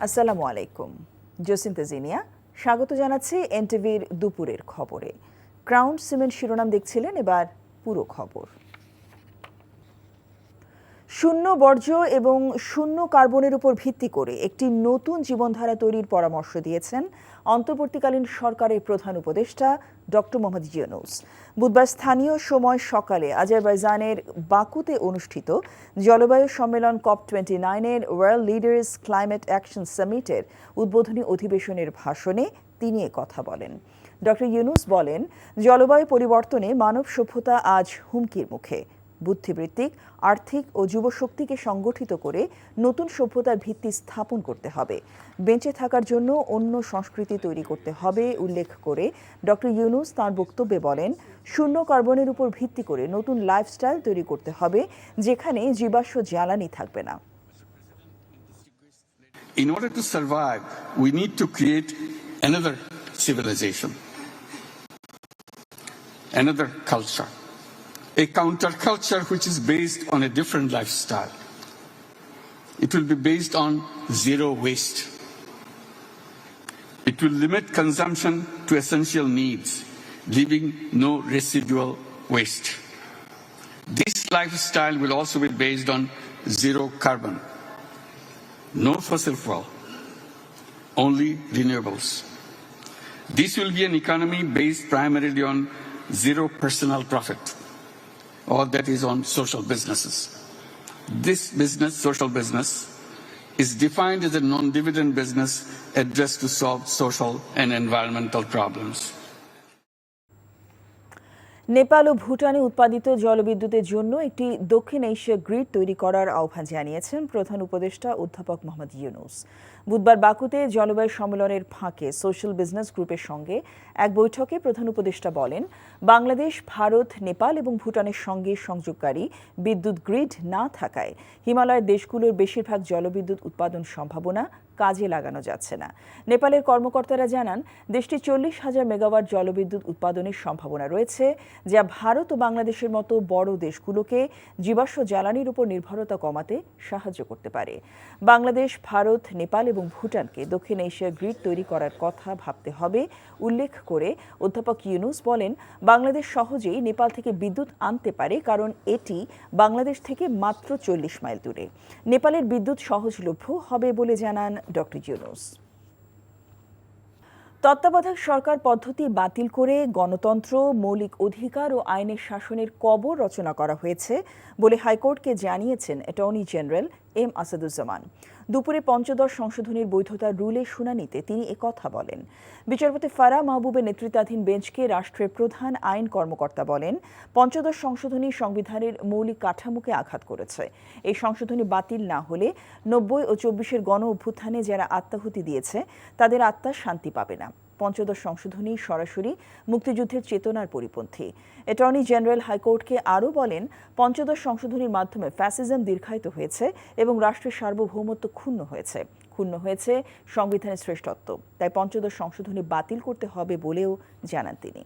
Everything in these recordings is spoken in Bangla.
আসসালামু আলাইকুম। জসিন্তা জিনিয়া স্বাগত জানাচ্ছি এনটিভির দুপুরের খবরে। ক্রাউন সিমেন্ট শিরোনাম দেখছিলেন, এবার পুরো খবর। শূন্য বর্জ্য এবং শূন্য কার্বনের উপর ভিত্তি করে একটি নতুন জীবনধারা তৈরির পরামর্শ দিয়েছেন অন্তর্বর্তীকালীন সরকারের প্রধান উপদেষ্টা ডক্টর মোহাম্মদ ইউনূস। বুধবার স্থানীয় সময় সকালে আজারবাইজানের বাকুতে অনুষ্ঠিত জলবায়ু সম্মেলন COP29-এর ওয়ার্ল্ড লিডার্স ক্লাইমেট অ্যাকশন সামিটের উদ্বোধনী অধিবেশনের ভাষণে তিনি কথা বলেন। ডক্টর ইউনূস বলেন, জলবায়ু পরিবর্তনে মানব সভ্যতা আজ হুমকির মুখে। বুদ্ধিবৃত্তিক, আর্থিক ও যুবশক্তিকে সংগঠিত করে নতুন সভ্যতার ভিত্তি স্থাপন করতে হবে। বেঁচে থাকার জন্য অন্য সংস্কৃতি তৈরি করতে হবে উল্লেখ করে ডক্টর ইউনূস তাঁর বক্তব্যে বলেন, শূন্য কার্বনের উপর ভিত্তি করে নতুন লাইফস্টাইল তৈরি করতে হবে, যেখানে জীবাশ্ম জ্বালানি থাকবে না। In order to survive, we need to create another civilization, another culture. A counterculture which is based on a different lifestyle. It will be based on zero waste. It will limit consumption to essential needs, leaving no residual waste. This lifestyle will also be based on zero carbon, no fossil fuel, only renewables. This will be an economy based primarily on zero personal profit. All that is on social businesses. This business, social business, is defined as a non-dividend business addressed to solve social and environmental problems. Nepal ও ভুটানে উৎপাদিত জলবিদ্যুতের জন্য একটি দক্ষিণ এশীয় গ্রিড তৈরি করার আহ্বান জানিয়েছেন প্রধান উপদেষ্টা অধ্যাপক মোহাম্মদ ইউনূস। বুধবার বাকুতে জলবায়ু সম্মেলনের ফাঁকে সোশ্যাল বিজনেস গ্রুপের সঙ্গে এক বৈঠকে প্রধান উপদেষ্টা বলেন, বাংলাদেশ, ভারত, নেপাল এবং ভুটানের সঙ্গে সংযোগকারী বিদ্যুৎ গ্রিড না থাকায় হিমালয়ের দেশগুলোর বেশিরভাগ জলবিদ্যুৎ উৎপাদন সম্ভাবনা কাজে লাগানো যাচ্ছে না। নেপালের কর্মকর্তারা জানান, দেশটি 40,000 মেগাওয়াট জলবিদ্যুৎ উৎপাদনের সম্ভাবনা রয়েছে, যা ভারত ও বাংলাদেশের মতো বড় দেশগুলোকে জীবাশ্ম জ্বালানির উপর নির্ভরতা কমাতে সাহায্য করতে পারে। বাংলাদেশ, ভারত, নেপাল এবং ভুটানকে দক্ষিণ এশিয়া গ্রিড তৈরি করার কথা ভাবতে হবে উল্লেখ করে অধ্যাপক ইউনূস বলেন, বাংলাদেশ সহজেই নেপাল থেকে বিদ্যুৎ আনতে পারে, কারণ এটি বাংলাদেশ থেকে মাত্র 40 মাইল দূরে। নেপালের বিদ্যুৎ সহজলভ্য হবে বলে জানান ডক্টর ইউনূস। তত্ত্বাবধায়ক সরকার পদ্ধতি বাতিল করে গণতন্ত্র, মৌলিক অধিকার ও আইনের শাসনের কবর রচনা করা হয়েছে বলে হাইকোর্টকে জানিয়েছেন অ্যাটর্নি জেনারেল এম আসাদুজ্জামান। দুপুরে পঞ্চদশ সংশোধনীর বৈধতার রুলের শুনানিতে তিনি একথা বলেন। বিচারপতি ফারাহ মাহবুবের নেতৃত্বাধীন বেঞ্চকে রাষ্ট্রের প্রধান আইন কর্মকর্তা বলেন, পঞ্চদশ সংশোধনী সংবিধানের মৌলিক কাঠামোকে আঘাত করেছে। এই সংশোধনী বাতিল না হলে 90 ও 24-এর গণ অভ্যুত্থানে যারা আত্মাহুতি দিয়েছে তাদের আত্মা শান্তি পাবে না। পঞ্চদশ সংশোধনী সরাসরি মুক্তিযুদ্ধের চেতনার পরিপন্থী। অ্যাটর্নি জেনারেল হাইকোর্টকে আরও বলেন, পঞ্চদশ সংশোধনীর মাধ্যমে ফ্যাসিজম দীর্ঘায়িত হয়েছে এবং রাষ্ট্রের সার্বভৌমত্ব ক্ষুণ্ণ হয়েছে সংবিধানের শ্রেষ্ঠত্ব। তাই পঞ্চদশ সংশোধনী বাতিল করতে হবে বলেও জানান তিনি।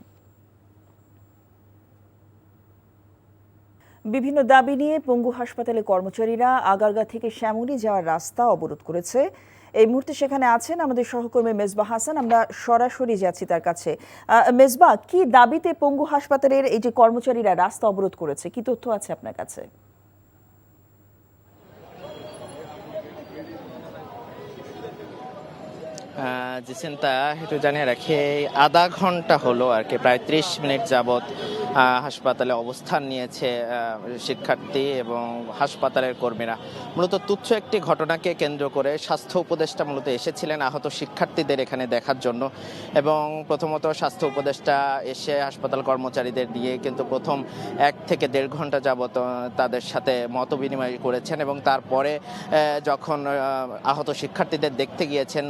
বিভিন্ন দাবি নিয়ে পঙ্গু হাসপাতালে কর্মচারীরা আগারগাঁ থেকে শ্যামলী যাওয়ার রাস্তা অবরোধ করেছে। এই মুহূর্তে সেখানে আছেন আমাদের সহকর্মী মেজবা হাসান, আমরা সরাসরি যাচ্ছি তার কাছে। মেজবা, কি দাবিতে পঙ্গু হাসপাতালের এই যে কর্মচারীরা রাস্তা অবরোধ করেছে, কি তথ্য আছে আপনার কাছে? জিসেন্তা, একটু জানিয়ে রাখি, আধা ঘন্টা হলো আর কি, প্রায় 30 মিনিট যাবৎ হাসপাতালে অবস্থান নিয়েছে শিক্ষার্থী এবং হাসপাতালের কর্মীরা। মূলত তুচ্ছ একটি ঘটনাকে কেন্দ্র করে স্বাস্থ্য উপদেষ্টা মূলত এসেছিলেন আহত শিক্ষার্থীদের এখানে দেখার জন্য, এবং প্রথমত স্বাস্থ্য উপদেষ্টা এসে হাসপাতাল কর্মচারীদের দিয়ে কিন্তু প্রথম 1 থেকে 1.5 ঘন্টা যাবৎ তাদের সাথে মত বিনিময় করেছেন, এবং তারপরে যখন আহত শিক্ষার্থীদের দেখতে গিয়েছেন,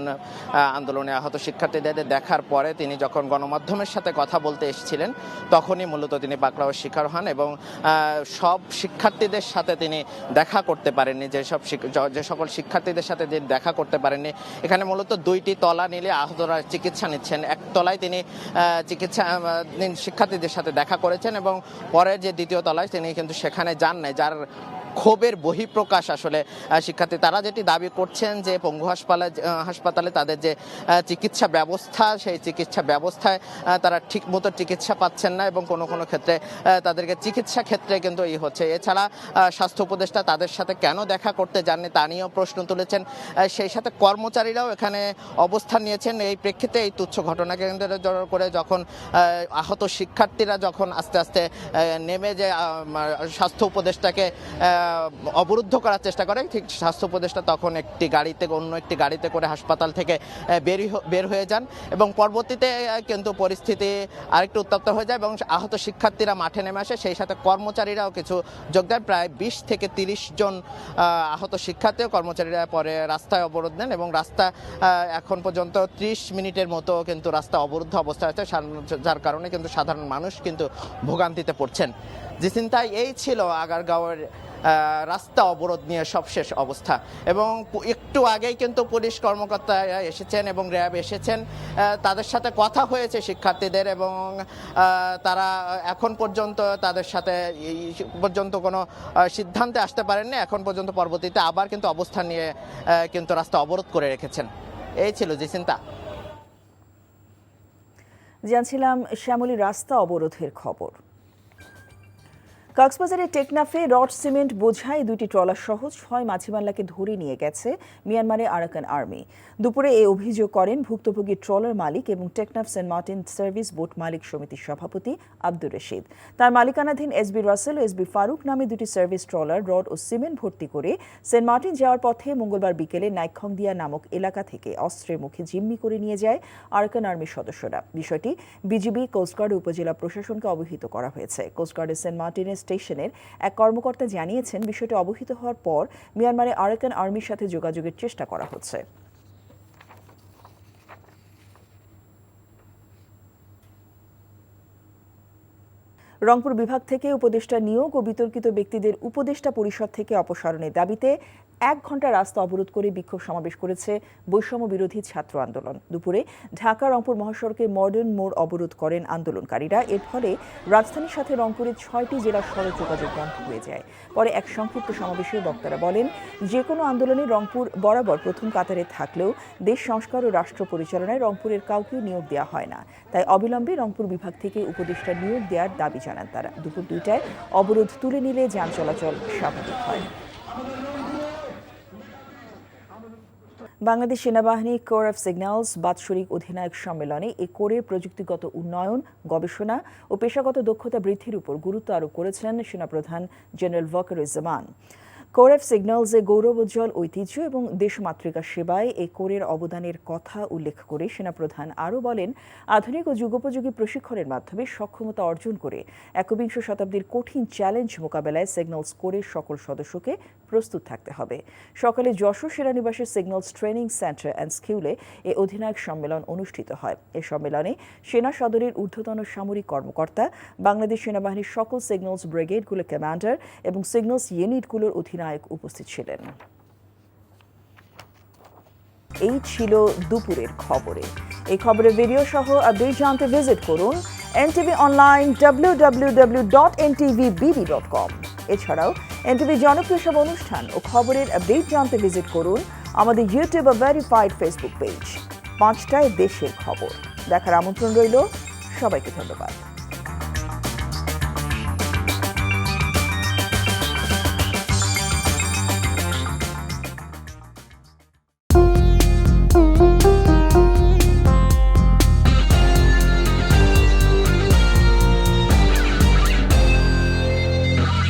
আন্দোলনে আহত শিক্ষার্থীদের দেখার পরে তিনি যখন গণমাধ্যমের সাথে কথা বলতে এসেছিলেন, তখনই মূলত তিনি পাকড়াওয়ের শিকার হন এবং সব শিক্ষার্থীদের সাথে তিনি দেখা করতে পারেননি। যে সকল শিক্ষার্থীদের সাথে তিনি দেখা করতে পারেননি, এখানে মূলত 2টি তলা নিলে আহতরা চিকিৎসা নিচ্ছেন। এক তলায় তিনি শিক্ষার্থীদের সাথে দেখা করেছেন এবং পরে যে 2য় তলায় তিনি কিন্তু সেখানে যান নাই, যার ক্ষোভের বহিঃপ্রকাশ আসলে শিক্ষার্থী তারা যেটি দাবি করছেন যে পঙ্গু হাসপাতালে তাদের যে চিকিৎসা ব্যবস্থা সেই চিকিৎসা ব্যবস্থায় তারা ঠিক মতো চিকিৎসা পাচ্ছেন না এবং কোনো কোনো ক্ষেত্রে তাদেরকে চিকিৎসা ক্ষেত্রে কিন্তু হচ্ছে। এছাড়া স্বাস্থ্য উপদেষ্টা তাদের সাথে কেন দেখা করতে যাননি তা নিয়েও প্রশ্ন তুলেছেন। সেই সাথে কর্মচারীরাও এখানে অবস্থান নিয়েছেন। এই প্রেক্ষিতে এই তুচ্ছ ঘটনাকে কেন্দ্র করে যখন আহত শিক্ষার্থীরা যখন আস্তে আস্তে নেমে যে স্বাস্থ্য উপদেষ্টাকে অবরুদ্ধ করার চেষ্টা করে, ঠিক স্বাস্থ্য উপদেষ্টা তখন অন্য একটি গাড়িতে করে হাসপাতাল থেকে বের হয়ে যান এবং পরবর্তীতে কিন্তু পরিস্থিতি আরেকটু উত্তপ্ত হয়ে যায় এবং আহত শিক্ষার্থীরা মাঠে নেমে আসে। সেই সাথে কর্মচারীরাও কিছু যোগ দেন। প্রায় 20 থেকে 30 জন আহত শিক্ষার্থী ও কর্মচারীরা পরে রাস্তায় অবরোধ নেন এবং রাস্তা এখন পর্যন্ত 30 মিনিটের মতো কিন্তু রাস্তা অবরুদ্ধ অবস্থায় আছে, যার কারণে কিন্তু সাধারণ মানুষ কিন্তু ভোগান্তিতে পড়ছেন। জিসিন্তা, এই ছিল আগারগাঁওয়ের রাস্তা অবরোধ নিয়ে সবশেষ অবস্থা। এবং একটু আগেই কিন্তু পুলিশ কর্মকর্তারা এসেছেন এবং র্যাব এসেছেন, তাদের সাথে কথা হয়েছে শিক্ষার্থীদের এবং তারা এখন পর্যন্ত তাদের সাথে এই পর্যন্ত কোনো সিদ্ধান্তে আসতে পারেননি। এখন পর্যন্ত পরবর্তীতে আবার কিন্তু অবস্থান নিয়ে কিন্তু রাস্তা অবরোধ করে রেখেছেন। এই ছিল জিসিন্তা। জানছিলাম শ্যামলী রাস্তা অবরোধের খবর। কক্সবাজারের টেকনাফে রড সিমেন্ট বোঝাই 2টি ট্রলার সহ 6 মাঝিমাল্লাকে ধরে নিয়ে গেছে মিয়ানমারে আরাকান আর্মি। দুপুরে এই অভিযোগ করেন ভুক্তভোগী ট্রলার মালিক এবং Teknaf Saint Martin service boat মালিক সমিতির সভাপতি আব্দুর রশিদ। তার মালিকানাধীন এসবি রাসেল ও এসবি ফারুক নামে 2টি সার্ভিস ট্রলার রড ও সিমেন্ট ভর্তি করে সেন্ট মার্টিন যাওয়ার পথে মঙ্গলবার বিকেলে নাইখংদিয়া নামক এলাকা থেকে অস্ত্রের মুখে জিম্মি করে নিয়ে যায় আরাকান আর্মির সদস্যরা। বিষয়টি বিজিবি, কোস্টগার্ড ও উপজেলা প্রশাসনকে অবহিত করা হয়েছে। কোস্টগার্ডের সেন্ট মার্টিনের স্টেশনের এক কর্মকর্তা জানিয়েছেন, বিষয়টি অবহিত হওয়ার পর মিয়ানমারে আরাকান আর্মির সাথে যোগাযোগের চেষ্টা করা হচ্ছে। রংপুর বিভাগ থেকে উপদেষ্টা নিয়োগ ও বিতর্কিত ব্যক্তিদের উপদেষ্টা পরিষদ থেকে অপসারণের দাবিতে 1 ঘণ্টা রাস্তা অবরোধ করে বিক্ষোভ সমাবেশ করেছে বৈষম্য বিরোধী ছাত্র আন্দোলন। দুপুরে ঢাকা রংপুর মহাসড়কে মডার্ন মোড় অবরোধ করেন আন্দোলনকারীরা। এর ফলে রাজধানীর সাথে রংপুরের 6টি জেলার সড়ক যোগাযোগ বন্ধ হয়ে যায়। পরে এক সংক্ষিপ্ত সমাবেশে বক্তারা বলেন, যে কোনো আন্দোলনে রংপুর বরাবর প্রথম কাতারে থাকলেও দেশ সংস্কার ও রাষ্ট্র পরিচালনায় রংপুরের কাউকে নিয়োগ দেওয়া হয় না। তাই অবিলম্বে রংপুর বিভাগ থেকে উপদেষ্টা নিয়োগ দেওয়ার দাবি জানান তারা। দুপুর 2টায় অবরোধ তুলে নিলে যান চলাচল স্বাভাবিক হয়। বাংলাদেশ সেনাবাহিনী কোর অফ সিগন্যালস বাৎসরিক অধিনায়ক সম্মেলনে এই কোরের প্রযুক্তিগত উন্নয়ন, গবেষণা ও পেশাগত দক্ষতা বৃদ্ধির উপর গুরুত্ব আরোপ করেছেন সেনাপ্রধান জেনারেল ওয়াকারুজ্জামান। কোর অফ সিগন্যালসের গৌরবোজ্জ্বল ঐতিহ্য এবং দেশমাতৃকা সেবায় এই কোরের অবদানের কথা উল্লেখ করে সেনাপ্রধান আরও বলেন, আধুনিক ও যুগোপযোগী প্রশিক্ষণের মাধ্যমে সক্ষমতা অর্জন করে 21 শতাব্দীর কঠিন চ্যালেঞ্জ মোকাবেলায় সিগন্যালস কোরের সকল সদস্যকে প্রস্তুত থাকতে হবে। সকালে যশোর সেনানিবাসের সিগন্যালস ট্রেনিং সেন্টার অ্যান্ড স্কুলে এই অধিনায়ক সম্মেলন অনুষ্ঠিত হয়। এ সম্মেলনে সেনা সদরের ঊর্ধ্বতন সামরিক কর্মকর্তা, বাংলাদেশ সেনাবাহিনীর সকল সিগন্যালস ব্রিগেডগুলোর কমান্ডার এবং সিগন্যালস ইউনিটগুলোর অধিনায়ক উপস্থিত ছিলেন। এই ছিল দুপুরের খবরে। এই খবরের ভিডিও সহ আপডেট জানতে ভিজিট করুন NTV অনলাইন www.ntvbb.com। এছাড়াও NTV জনপ্রিয় সব অনুষ্ঠান ও খবরের আপডেট জানতে ভিজিট করুন আমাদের ইউটিউব ও ভেরিফাইড ফেসবুক পেজ। 5টায় দেশের খবর দেখার আমন্ত্রণ রইল। সবাইকে ধন্যবাদ।